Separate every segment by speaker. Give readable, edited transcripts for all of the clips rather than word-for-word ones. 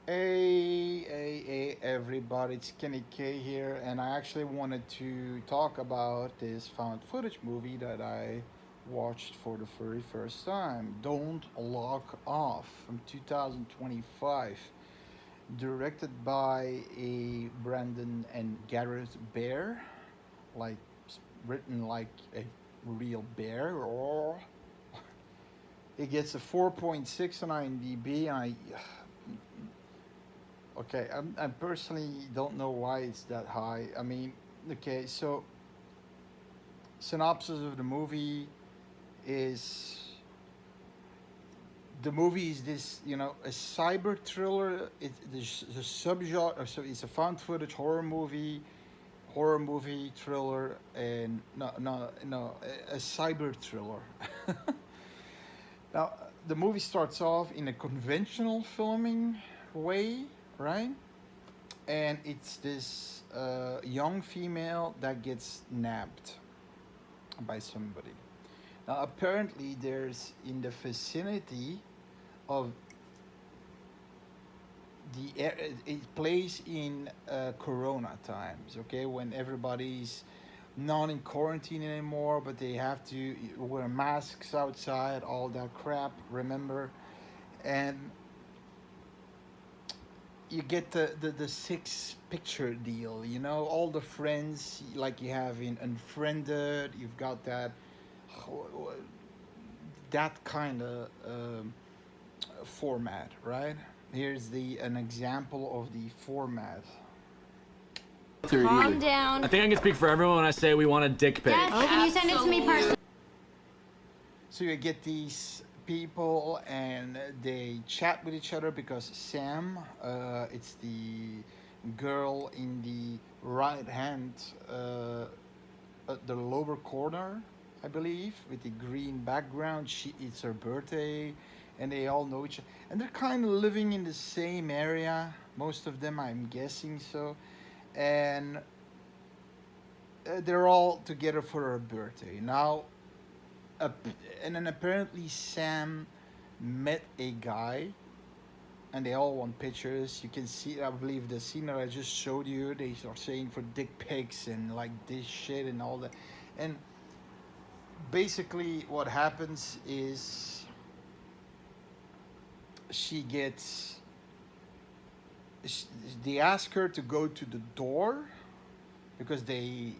Speaker 1: Hey, everybody, it's Kenny K here, and I actually wanted to talk about this found footage movie that I watched for the very first time. Don't Lock Off from 2025, directed by a Brandon and Gareth Bear, like written like a real bear, or it gets a 4.6 on IMDb, and I personally don't know why it's that high. I mean, okay, so synopsis of the movie is the movie is this, a cyber thriller. The subgenre, so it's a found footage horror movie thriller, and no, a cyber thriller. Now, the movie starts off in a conventional filming way, right? And it's this young female that gets nabbed by somebody. Now, apparently, there's in the vicinity of it plays in Corona times, okay, when everybody's not in quarantine anymore, but they have to wear masks outside, all that crap. Remember, and you get the six picture deal, all the friends like you have in Unfriended. You've got that kind of format, right? Here's the an example of the format.
Speaker 2: Calm down.
Speaker 3: I think I can speak for everyone when I say we want a dick pic.
Speaker 2: Yes, can you send it to me personally?
Speaker 1: So you get these people and they chat with each other because Sam, it's the girl in the right hand, at the lower corner, I believe, with the green background. It's her birthday, and they all know each other, and they're kind of living in the same area. Most of them, I'm guessing so, and they're all together for her birthday now. And then apparently Sam met a guy, and they all want pictures. You can see, I believe, the scene that I just showed you. They are saying for dick pics and like this shit and all that. And basically, what happens is she gets. They ask her to go to the door because they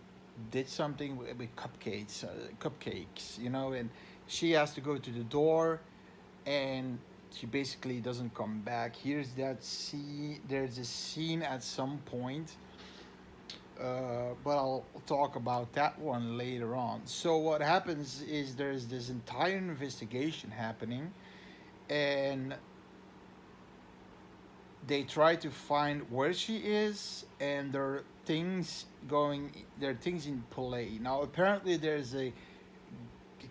Speaker 1: did something with cupcakes, and she has to go to the door, and she basically doesn't come back. Here's that scene. There's a scene at some point, but I'll talk about that one later on. So what happens is there's this entire investigation happening, and they try to find where she is, and there are things in play. Now apparently there's a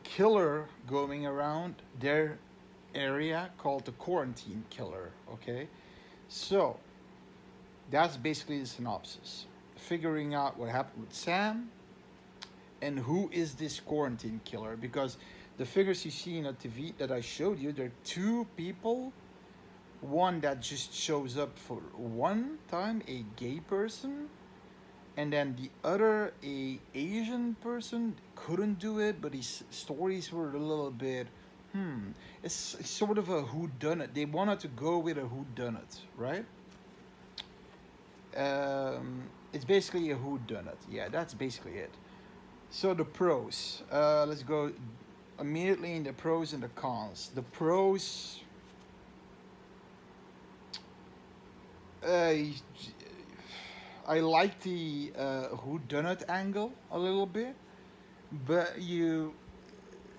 Speaker 1: killer going around their area called the quarantine killer, okay? So that's basically the synopsis. Figuring out what happened with Sam and who is this quarantine killer, because the figures you see in the TV that I showed you, there are two people. One that just shows up for one time, a gay person, and then the other, a Asian person, couldn't do it, but his stories were a little bit, it's sort of a who done it. They wanted to go with a who done it, right? It's basically a who done it. Yeah, that's basically it. So the pros. Let's go immediately in the pros and the cons. The pros. Uh, I like the who done it angle a little bit, but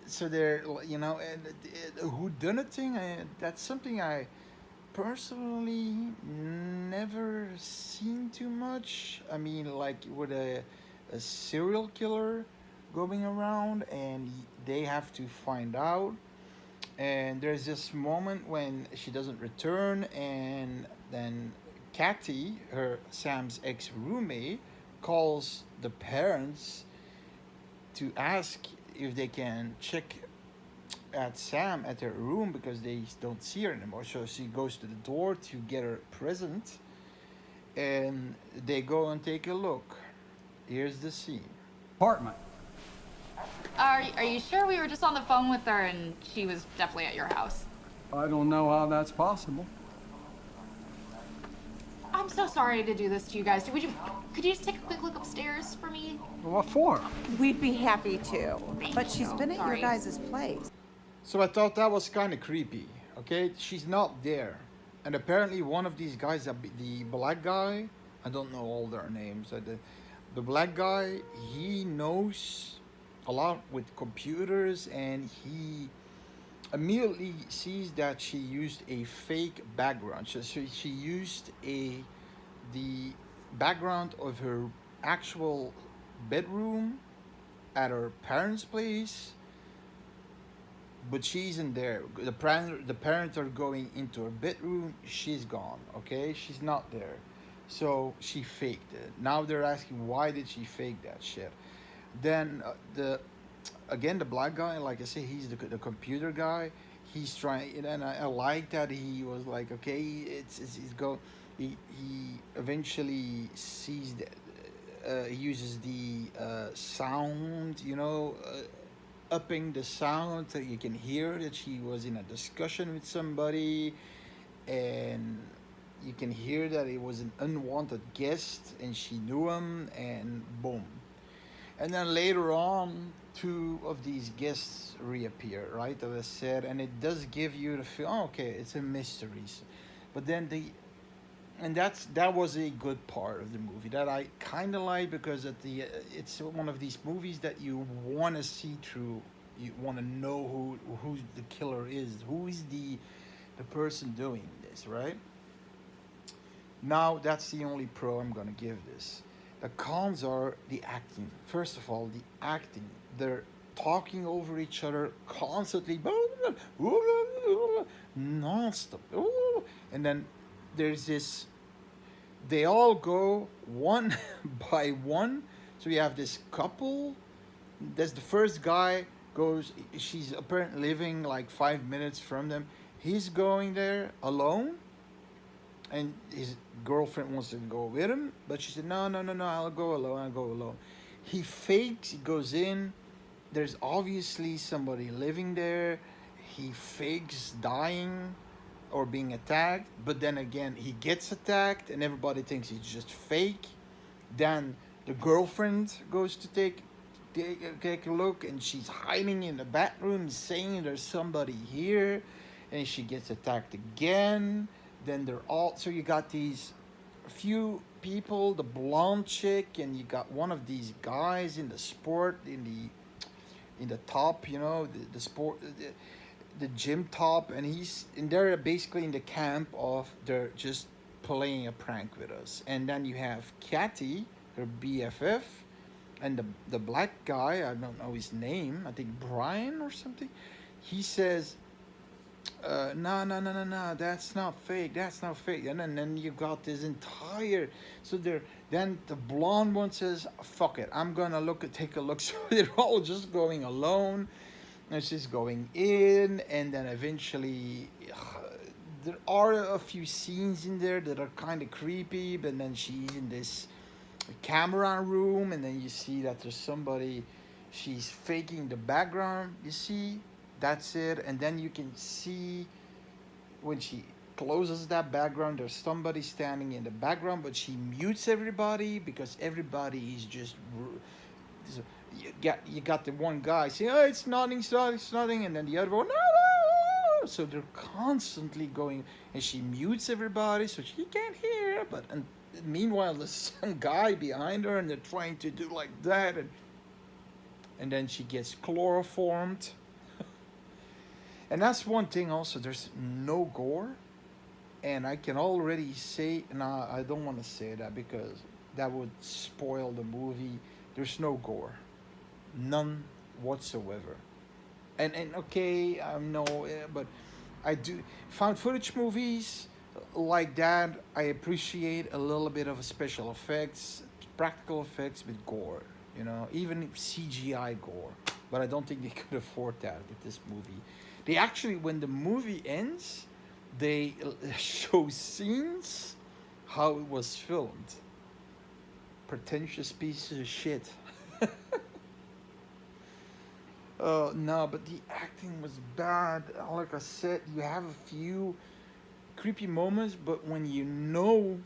Speaker 1: so there, the who done it thing. That's something I personally never seen too much. I mean, like with a serial killer going around, and they have to find out. And there's this moment when she doesn't return, and then Kathy, her Sam's ex roommate, calls the parents to ask if they can check at Sam at her room because they don't see her anymore. So she goes to the door to get her present, and they go and take a look. Here's the scene.
Speaker 2: Apartment.
Speaker 4: Are you sure we were just on the phone with her and she was definitely at your house?
Speaker 2: I don't know how that's possible.
Speaker 4: I'm so sorry to do this to you guys. Could you just take a quick look upstairs for me?
Speaker 2: What for?
Speaker 5: We'd be happy to,
Speaker 4: Thank
Speaker 5: but she's
Speaker 4: you.
Speaker 5: been at
Speaker 4: Sorry.
Speaker 5: your guys' place.
Speaker 1: So I thought that was kind of creepy. Okay, she's not there, and apparently one of these guys, the black guy, I don't know all their names. The black guy, he knows a lot with computers, and he immediately sees that she used a fake background. So she used the background of her actual bedroom at her parents' place, but she isn't there. The parents are going into her bedroom. She's gone. Okay, she's not there. So she faked it. Now they're asking, why did she fake that shit? Then the black guy, like I say, he's the computer guy. He's trying, and I like that he was like, okay, he eventually sees that he uses the sound, upping the sound so you can hear that she was in a discussion with somebody, and you can hear that it was an unwanted guest and she knew him, and boom. And then later on, two of these guests reappear, right? As I said, and it does give you the feel, oh, okay, it's a mystery. But then that was a good part of the movie that I kind of like, because it's one of these movies that you want to see through. You want to know who the killer is, who is the person doing this, right? Now that's the only pro I'm gonna give this. The cons are the acting. First of all, the acting. They're talking over each other constantly, non-stop. And then there's this, they all go one by one. So you have this couple. There's the first guy goes, she's apparently living like 5 minutes from them. He's going there alone, and his girlfriend wants to go with him, but she said, no, I'll go alone. He fakes, he goes in. There's obviously somebody living there. He fakes dying or being attacked, but then again, he gets attacked, and everybody thinks he's just fake. Then the girlfriend goes to take a look, and she's hiding in the bathroom saying there's somebody here, and she gets attacked again. Then so you got these few people, the blonde chick, and you got one of these guys in the sport, in the top, the sport, the gym top, and they're basically in the camp of they're just playing a prank with us. And then you have Kathy, her BFF, and the black guy, I don't know his name, I think Brian or something. He says, no, that's not fake. And then you got this entire, then the blonde one says, fuck it, I'm gonna take a look. So they're all just going alone, and she's going in, and then eventually there are a few scenes in there that are kind of creepy, but then she's in this camera room, and then you see that there's somebody, she's faking the background, you see. That's it. And then you can see when she closes that background, there's somebody standing in the background, but she mutes everybody because everybody is just, you got the one guy saying, oh, it's nothing, and then the other one, no. So they're constantly going, and she mutes everybody so she can't hear. And meanwhile, there's some guy behind her, and they're trying to do like that, and then she gets chloroformed. And that's one thing also, there's no gore. And I can already say, nah, I don't want to say that because that would spoil the movie. There's no gore. None whatsoever. And okay, but I do, found footage movies like that, I appreciate a little bit of special effects, practical effects with gore, even CGI gore. but I don't think they could afford that with this movie. They actually, when the movie ends, they show scenes how it was filmed. Pretentious pieces of shit. No, but the acting was bad. Like I said, you have a few creepy moments, but when you know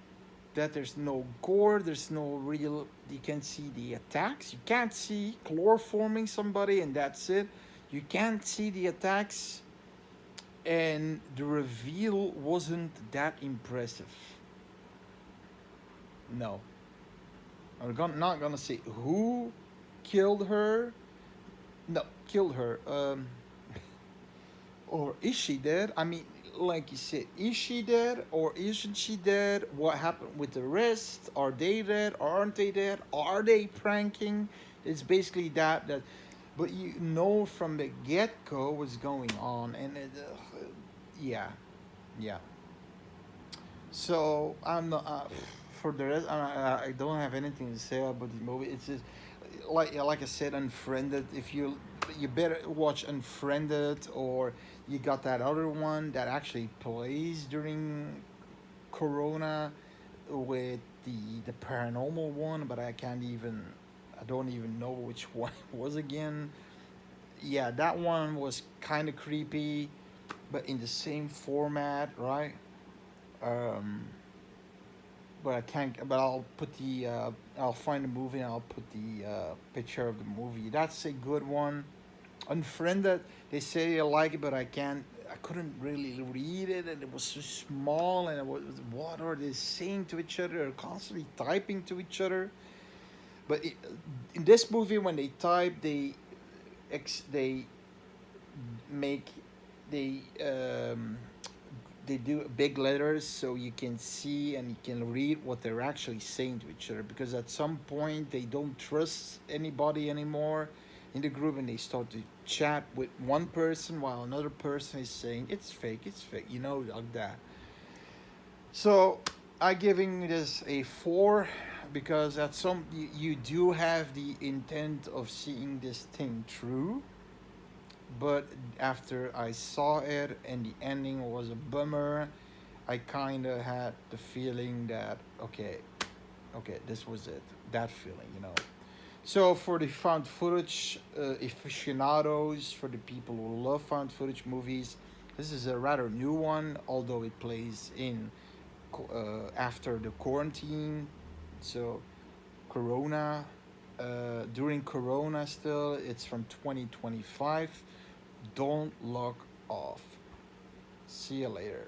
Speaker 1: that there's no gore, there's no real, you can see the attacks. You can't see chloroforming somebody and that's it. You can't see the attacks, and the reveal wasn't that impressive. No. Not gonna say who killed her. No, killed her. Or is she dead? I mean, like you said, is she dead or isn't she dead? What happened with the rest? Are they dead? Aren't they dead? Are they pranking? It's basically that. But you know from the get-go what's going on, and yeah. So I'm not. For the rest, I don't have anything to say about the movie. It's just like I said, Unfriended. If you better watch Unfriended, or you got that other one that actually plays during Corona with the paranormal one, but I don't even know which one it was again. Yeah, that one was kind of creepy, but in the same format, right? But I can't. But I'll put I'll find the movie and I'll put the picture of the movie. That's a good one. Unfriended. They say I like it, but I couldn't really read it, and it was so small. And what are they saying to each other? They're constantly typing to each other. But in this movie, when they type, they make they do big letters so you can see and you can read what they're actually saying to each other, because at some point they don't trust anybody anymore in the group, and they start to chat with one person while another person is saying it's fake, like that. So I'm giving this a 4, because at some you do have the intent of seeing this thing through. But after I saw it and the ending was a bummer, I kind of had the feeling that, okay, this was it. That feeling. So for the found footage aficionados, for the people who love found footage movies, this is a rather new one, although it plays in after the quarantine. So Corona, during Corona still, it's from 2025. Don't log off. See you later.